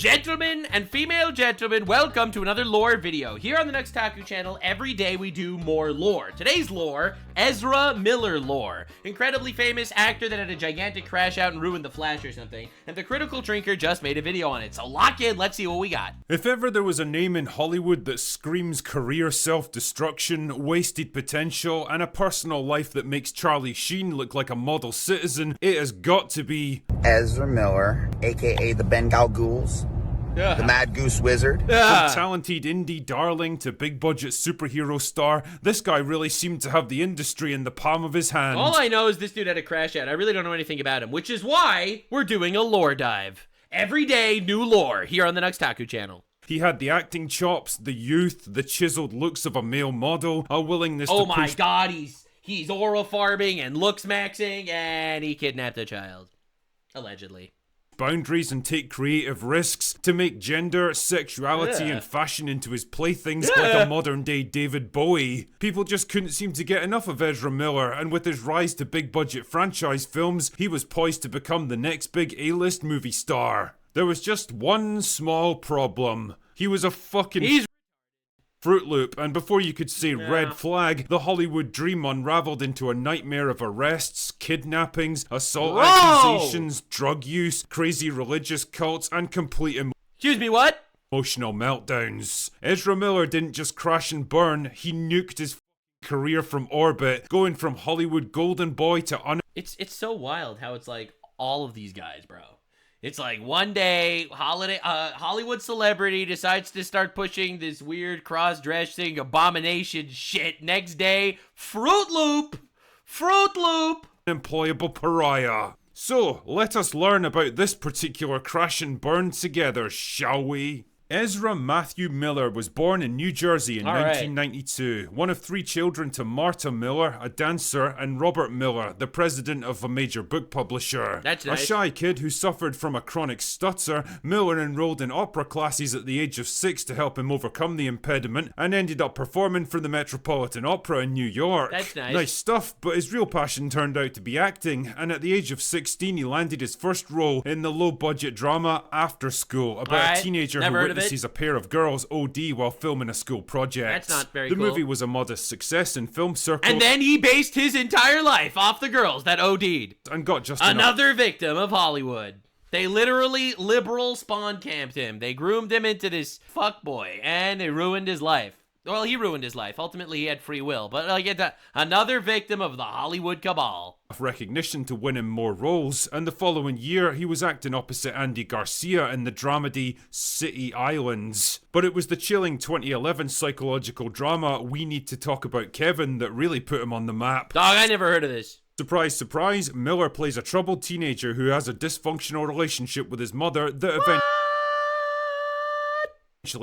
Gentlemen and female gentlemen, welcome to another lore video. Here on the next Taku channel, every day we do more lore. Today's lore, Ezra Miller lore. Incredibly famous actor that had a gigantic crash out and ruined the Flash or something. And the Critical Drinker just made a video on it. So lock in, let's see what we got. If ever there was a name in Hollywood that screams career self-destruction, wasted potential, and a personal life that makes Charlie Sheen look like a model citizen, it has got to be Ezra Miller, aka the Bengal Ghouls. The Mad Goose Wizard. From talented indie darling to big budget superhero star, this guy really seemed to have the industry in the palm of his hand. All I know is this dude had a crash out. I really don't know anything about him, which is why we're doing a lore dive. Every day, new lore here on the next Taku channel. He had the acting chops, the youth, the chiseled looks of a male model, a willingness to Oh my god, he's oral farming and looks maxing, and he kidnapped a child. Allegedly. Boundaries and take creative risks to make gender, sexuality, and fashion into his playthings like a modern-day David Bowie. People just couldn't seem to get enough of Ezra Miller, and with his rise to big-budget franchise films, he was poised to become the next big A-list movie star. There was just one small problem. He was a fucking Fruit Loop, and before you could say red flag, the Hollywood dream unraveled into a nightmare of arrests, kidnappings, assault accusations, drug use, crazy religious cults, and complete Excuse me, what? emotional meltdowns. Ezra Miller didn't just crash and burn, he nuked his career from orbit, going from Hollywood golden boy to It's so wild how it's like all of these guys, bro. It's like one day, Hollywood celebrity decides to start pushing this weird cross-dressing abomination shit. Next day, Fruit Loop! unemployable pariah. So, let us learn about this particular crash and burn together, shall we? Ezra Matthew Miller was born in New Jersey in 1992, one of three children to Marta Miller, a dancer, and Robert Miller, the president of a major book publisher. That's nice. A shy kid who suffered from a chronic stutter, Miller enrolled in opera classes at the age of 6 to help him overcome the impediment, and ended up performing for the Metropolitan Opera in New York. That's nice. Nice stuff, but his real passion turned out to be acting, and at the age of 16 he landed his first role in the low-budget drama After School, about a teenager who witnesses a pair of girls OD while filming a school project. That's not very cool. The cool. movie was a modest success in film circles. And then he based his entire life off the girls that OD'd. And got just another victim of Hollywood. They literally liberal spawn camped him. They groomed him into this fuckboy, and they ruined his life. Well, he ruined his life. Ultimately, he had free will. But like, another victim of the Hollywood cabal. Recognition to win him more roles, and the following year he was acting opposite Andy Garcia in the dramedy City Islands. But it was the chilling 2011 psychological drama We Need to Talk About Kevin that really put him on the map. Dog, I never heard of this. Surprise, surprise, Miller plays a troubled teenager who has a dysfunctional relationship with his mother that eventually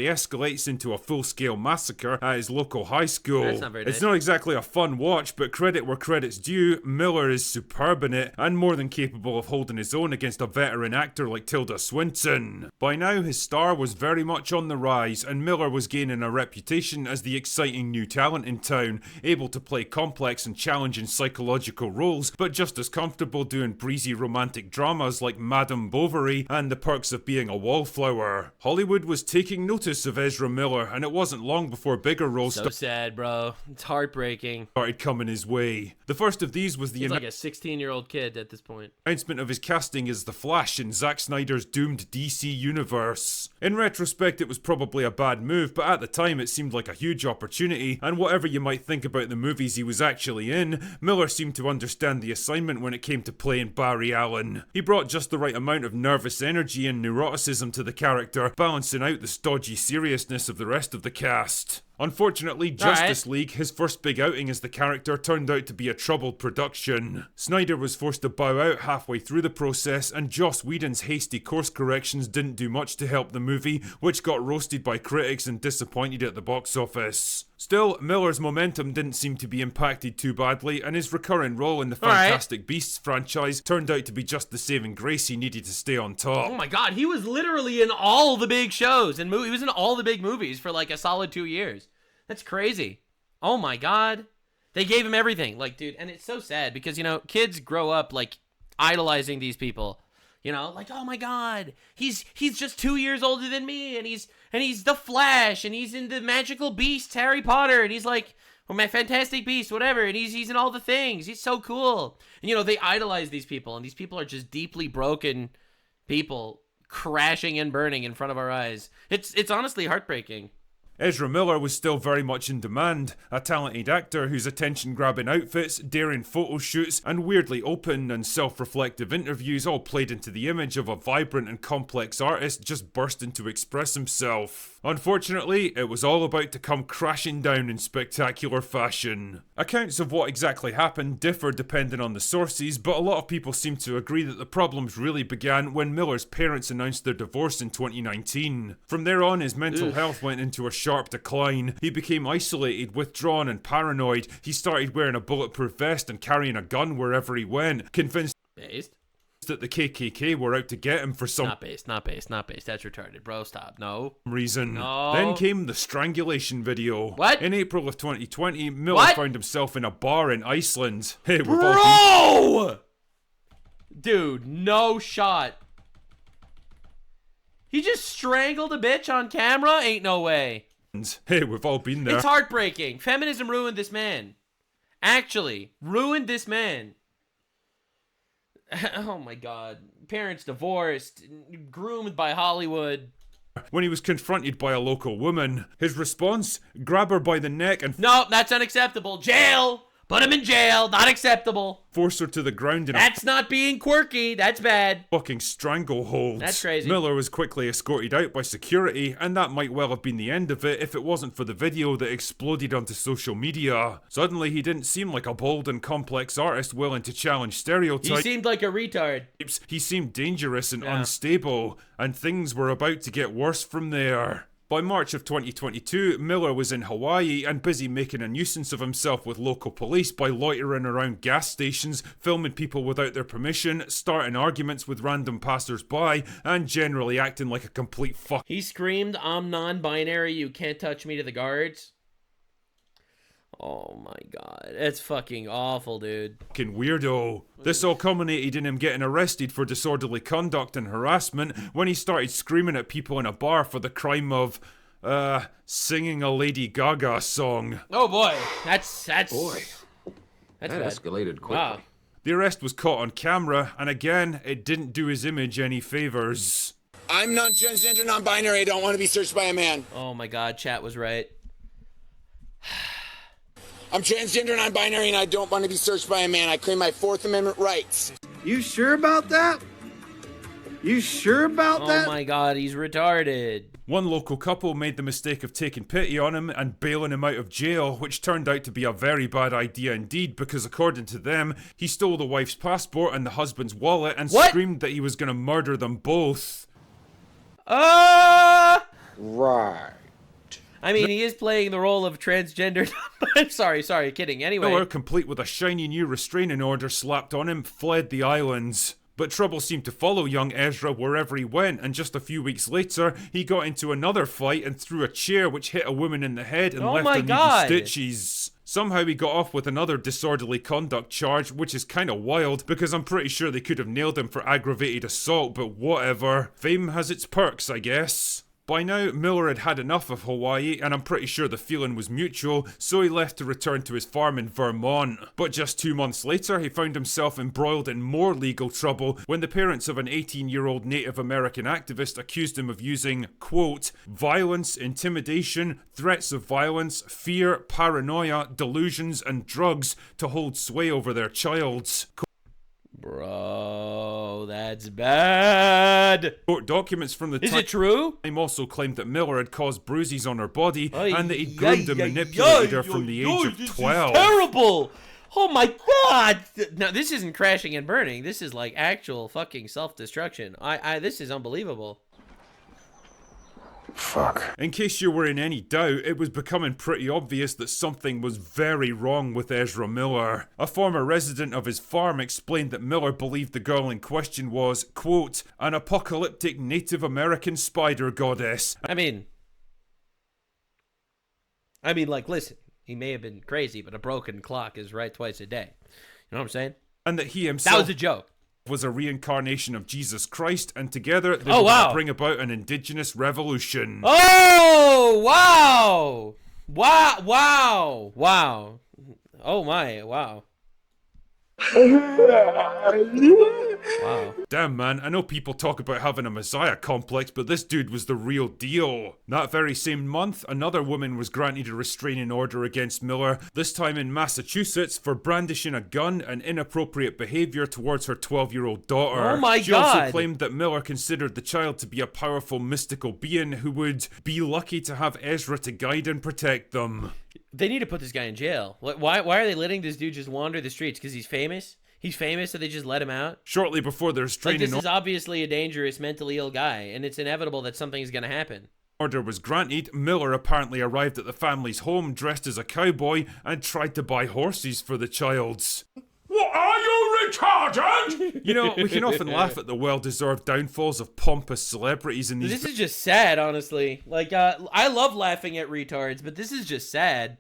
escalates into a full-scale massacre at his local high school. That's not very nice. It's not exactly a fun watch, but credit where credit's due, Miller is superb in it, and more than capable of holding his own against a veteran actor like Tilda Swinton. By now, his star was very much on the rise, and Miller was gaining a reputation as the exciting new talent in town, able to play complex and challenging psychological roles, but just as comfortable doing breezy romantic dramas like Madame Bovary and The Perks of Being a Wallflower. Hollywood was taking notice of Ezra Miller, and it wasn't long before bigger roles sad, bro. It's heartbreaking. started coming his way. The first of these was He's like a 16-year-old kid at this point. announcement of his casting as the Flash in Zack Snyder's doomed DC universe. In retrospect, it was probably a bad move, but at the time it seemed like a huge opportunity, and whatever you might think about the movies he was actually in, Miller seemed to understand the assignment when it came to playing Barry Allen. He brought just the right amount of nervous energy and neuroticism to the character, balancing out the stodgy seriousness of the rest of the cast. Unfortunately, Justice League, his first big outing as the character, turned out to be a troubled production. Snyder was forced to bow out halfway through the process, and Joss Whedon's hasty course corrections didn't do much to help the movie, which got roasted by critics and disappointed at the box office. Still, Miller's momentum didn't seem to be impacted too badly, and his recurring role in the Fantastic Beasts franchise turned out to be just the saving grace he needed to stay on top. Oh my god, he was literally in all the big shows and he was in all the big movies for like a solid 2 years. That's crazy. Oh my god. They gave him everything. Like, dude, and it's so sad because, you know, kids grow up like idolizing these people. You know, like, oh my God, he's just 2 years older than me, and he's the Flash, and he's in the Magical Beasts, Harry Potter, and he's like, or my Fantastic Beast, whatever, and he's in all the things. He's so cool. And you know, they idolize these people, and these people are just deeply broken people crashing and burning in front of our eyes. It's honestly heartbreaking. Ezra Miller was still very much in demand, a talented actor whose attention-grabbing outfits, daring photo shoots, and weirdly open and self-reflective interviews all played into the image of a vibrant and complex artist just bursting to express himself. Unfortunately, it was all about to come crashing down in spectacular fashion. Accounts of what exactly happened differ depending on the sources, but a lot of people seem to agree that the problems really began when Miller's parents announced their divorce in 2019. From there on, his mental health went into a sharp decline. He became isolated, withdrawn, and paranoid. He started wearing a bulletproof vest and carrying a gun wherever he went, convinced that the KKK were out to get him for some not based. That's retarded, bro. Stop. No reason. No. Then came the strangulation video. What? In April of 2020, Miller found himself in a bar in Iceland. Hey, we've bro! Dude, no shot. He just strangled a bitch on camera? Ain't no way. Hey, we've all been there. It's heartbreaking. Feminism ruined this man. Actually, ruined this man. Oh my God. Parents divorced, groomed by Hollywood. When he was confronted by a local woman, his response, grab her by the neck and no, that's unacceptable. Jail! Put him in jail. Not acceptable. Force her to the ground in that's not being quirky. That's bad. Fucking stranglehold. That's crazy. Miller was quickly escorted out by security, and that might well have been the end of it if it wasn't for the video that exploded onto social media. Suddenly, he didn't seem like a bold and complex artist willing to challenge stereotypes. He seemed like a retard. He seemed dangerous and unstable, and things were about to get worse from there. By March of 2022, Miller was in Hawaii and busy making a nuisance of himself with local police by loitering around gas stations, filming people without their permission, starting arguments with random passers-by, and generally acting like a complete fuck. He screamed, "I'm non-binary, you can't touch me," to the guards. Oh my God, it's fucking awful, dude. Fucking weirdo. This all culminated in him getting arrested for disorderly conduct and harassment when he started screaming at people in a bar for the crime of, singing a Lady Gaga song. Oh boy, that's Boy, that bad. escalated quickly. Wow. The arrest was caught on camera, and again, it didn't do his image any favors. I'm not transgender, non-binary. I don't want to be searched by a man. Oh my God, chat was right. I'm transgender, non-binary, and I don't want to be searched by a man. I claim my Fourth Amendment rights. You sure about that? You sure about that? Oh my God, he's retarded. One local couple made the mistake of taking pity on him and bailing him out of jail, which turned out to be a very bad idea indeed because according to them, he stole the wife's passport and the husband's wallet and screamed that he was going to murder them both. Right. I mean, he is playing the role of transgender. I'm sorry, kidding. Anyway. Miller, complete with a shiny new restraining order slapped on him, fled the islands. But trouble seemed to follow young Ezra wherever he went, and just a few weeks later, he got into another fight and threw a chair which hit a woman in the head and left her needing stitches. Somehow he got off with another disorderly conduct charge, which is kinda wild, because I'm pretty sure they could have nailed him for aggravated assault, but whatever. Fame has its perks, I guess. By now, Miller had had enough of Hawaii, and I'm pretty sure the feeling was mutual, so he left to return to his farm in Vermont. But just 2 months later, he found himself embroiled in more legal trouble when the parents of an 18-year-old Native American activist accused him of using, quote, violence, intimidation, threats of violence, fear, paranoia, delusions, and drugs to hold sway over their child. Bro, that's bad. Court documents from the time. Is it true? Also claimed that Miller had caused bruises on her body and that he groomed and manipulated her from the age of 12. This is terrible. Oh my God. Now, this isn't crashing and burning. This is like actual fucking self-destruction. This is unbelievable. Fuck. In case you were in any doubt, it was becoming pretty obvious that something was very wrong with Ezra Miller. A former resident of his farm explained that Miller believed the girl in question was, quote, an apocalyptic Native American spider goddess. I mean, like, listen, he may have been crazy, but a broken clock is right twice a day. You know what I'm saying? And that he himself... That was a joke. was a reincarnation of Jesus Christ, and together they Oh, were going wow. to bring about an indigenous revolution. Oh, wow. Wow, wow, wow. Oh my, wow. Wow. Damn, man, I know people talk about having a messiah complex, but this dude was the real deal. That very same month, another woman was granted a restraining order against Miller, this time in Massachusetts, for brandishing a gun and inappropriate behavior towards her 12-year-old daughter. Oh my She also God. claimed that Miller considered the child to be a powerful mystical being who would be lucky to have Ezra to guide and protect them. They need to put this guy in jail. Why are they letting this dude just wander the streets? Because he's famous? He's famous, so they just let him out? Shortly before their Like, restraining this is obviously a dangerous, mentally ill guy, and it's inevitable that something's gonna happen. order was granted, Miller apparently arrived at the family's home dressed as a cowboy and tried to buy horses for the childs. What, are you retarded? You know, we can often laugh at the well-deserved downfalls of pompous celebrities in these This is just sad, honestly. Like, I love laughing at retards, but this is just sad.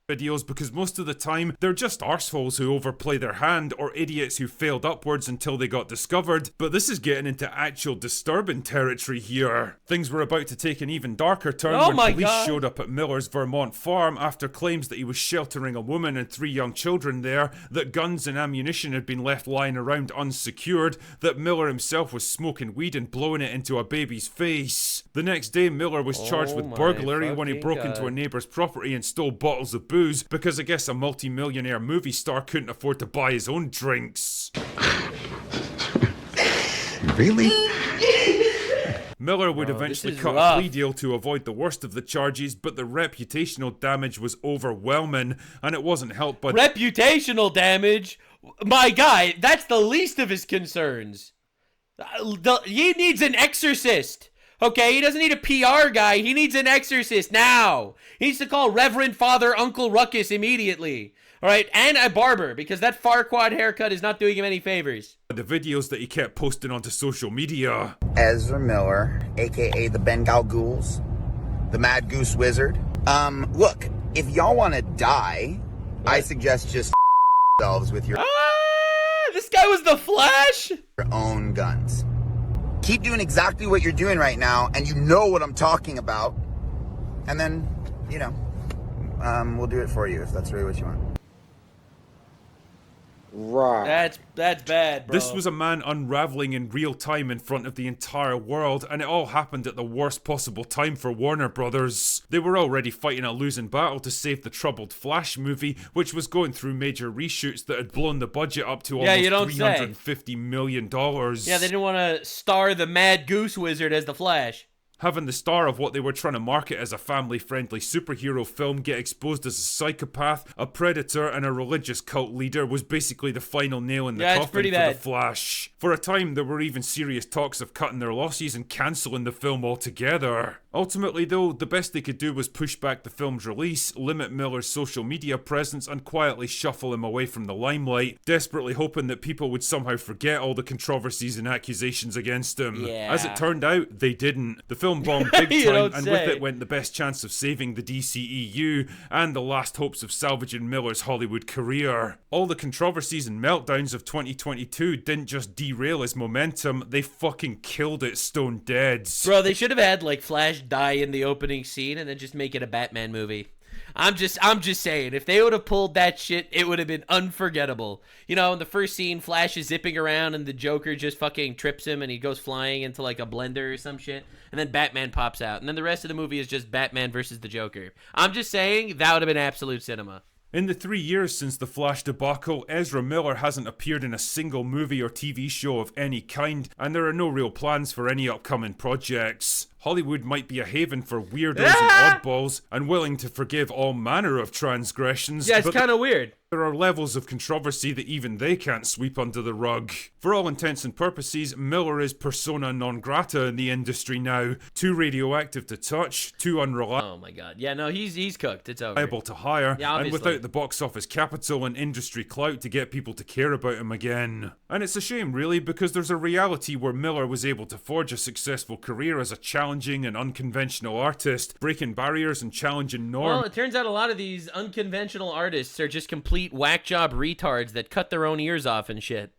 videos because most of the time they're just arseholes who overplay their hand or idiots who failed upwards until they got discovered, but this is getting into actual disturbing territory here. Things were about to take an even darker turn when police showed up at Miller's Vermont farm after claims that he was sheltering a woman and 3 young children there, that guns and ammunition had been left lying around unsecured, that Miller himself was smoking weed and blowing it into a baby's face. The next day Miller was charged with burglary when he broke into a neighbor's property and stole bottles of booze because I guess a multi-millionaire movie star couldn't afford to buy his own drinks. Really? Miller would eventually cut a plea deal to avoid the worst of the charges, but the reputational damage was overwhelming, and it wasn't helped by reputational damage? My guy, that's the least of his concerns. He needs an exorcist. Okay, he doesn't need a PR guy. He needs an exorcist now. He needs to call Reverend Father Uncle Ruckus immediately. All right, and a barber, because that Farquaad haircut is not doing him any favors. the videos that he kept posting onto social media. Ezra Miller, aka the Bengal Ghouls, the Mad Goose Wizard. Look, if y'all want to die, I suggest just yourselves with your This guy was the Flash? own guns. Keep doing exactly what you're doing right now, and you know what I'm talking about. And then, you know, we'll do it for you if that's really what you want. Right. That's bad, bro. This was a man unraveling in real time in front of the entire world, and it all happened at the worst possible time for Warner Brothers. They were already fighting a losing battle to save the troubled Flash movie, which was going through major reshoots that had blown the budget up to almost $350 million. Yeah, they didn't want to star the Mad Goose Wizard as the Flash. Having the star of what they were trying to market as a family-friendly superhero film get exposed as a psychopath, a predator, and a religious cult leader was basically the final nail in the coffin for the Flash. For a time, there were even serious talks of cutting their losses and cancelling the film altogether. Ultimately, though, the best they could do was push back the film's release, limit Miller's social media presence, and quietly shuffle him away from the limelight, desperately hoping that people would somehow forget all the controversies and accusations against him. As it turned out, they didn't. The film bombed big time, and with it went the best chance of saving the DCEU and the last hopes of salvaging Miller's Hollywood career. All the controversies and meltdowns of 2022 didn't just derail his momentum, they fucking killed it stone dead. Bro, they should have had like Flash die in the opening scene and then just make it a Batman movie. I'm just saying, if they would have pulled that shit, it would have been unforgettable. You know, in the first scene, Flash is zipping around and the Joker just fucking trips him and he goes flying into like a blender or some shit. And then Batman pops out. And then the rest of the movie is just Batman versus the Joker. I'm just saying, that would have been absolute cinema. In the 3 years since the Flash debacle, Ezra Miller hasn't appeared in a single movie or TV show of any kind, and there are no real plans for any upcoming projects. Hollywood might be a haven for weirdos and oddballs, and willing to forgive all manner of transgressions. Yeah, it's kind of weird. There are levels of controversy that even they can't sweep under the rug. For all intents and purposes, Miller is persona non grata in the industry now. Too radioactive to touch, too unreliable. Oh my god. Yeah, no, he's cooked. It's over. Able to hire, yeah, and without the box office capital and industry clout to get people to care about him again. And it's a shame, really, because there's a reality where Miller was able to forge a successful career as a challenging and unconventional artist, breaking barriers and challenging norms. Well, it turns out a lot of these unconventional artists are just complete whack job retards that cut their own ears off and shit.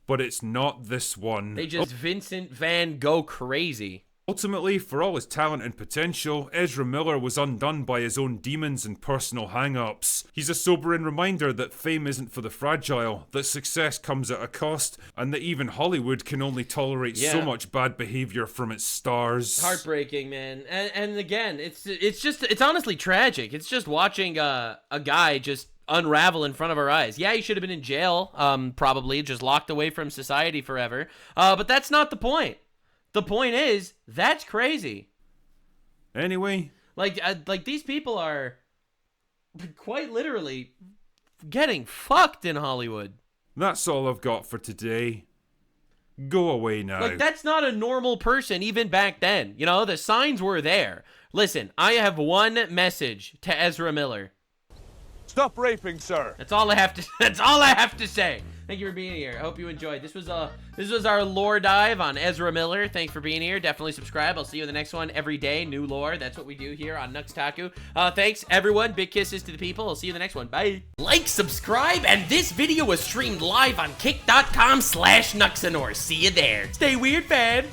but it's not this one. They just Vincent Van Gogh crazy. Ultimately, for all his talent and potential, Ezra Miller was undone by his own demons and personal hang-ups. He's a sobering reminder that fame isn't for the fragile, that success comes at a cost, and that even Hollywood can only tolerate so much bad behavior from its stars. Heartbreaking, man. And again, it's honestly tragic. It's just watching a guy just unravel in front of our eyes. Yeah, he should have been in jail, probably, just locked away from society forever. But that's not the point. The point is, that's crazy. Anyway. Like these people are quite literally getting fucked in Hollywood. That's all I've got for today. Go away now. Like, that's not a normal person even back then. You know, the signs were there. Listen, I have one message to Ezra Miller. Stop raping, sir. That's all I have to say. Thank you for being here. I hope you enjoyed. This was our lore dive on Ezra Miller. Thanks for being here. Definitely subscribe. I'll see you in the next one. Every day, new lore. That's what we do here on Taku. Thanks, everyone. Big kisses to the people. I'll see you in the next one. Bye. Like, subscribe, and this video was streamed live on kick.com/Nuxanor. See you there. Stay weird, fam.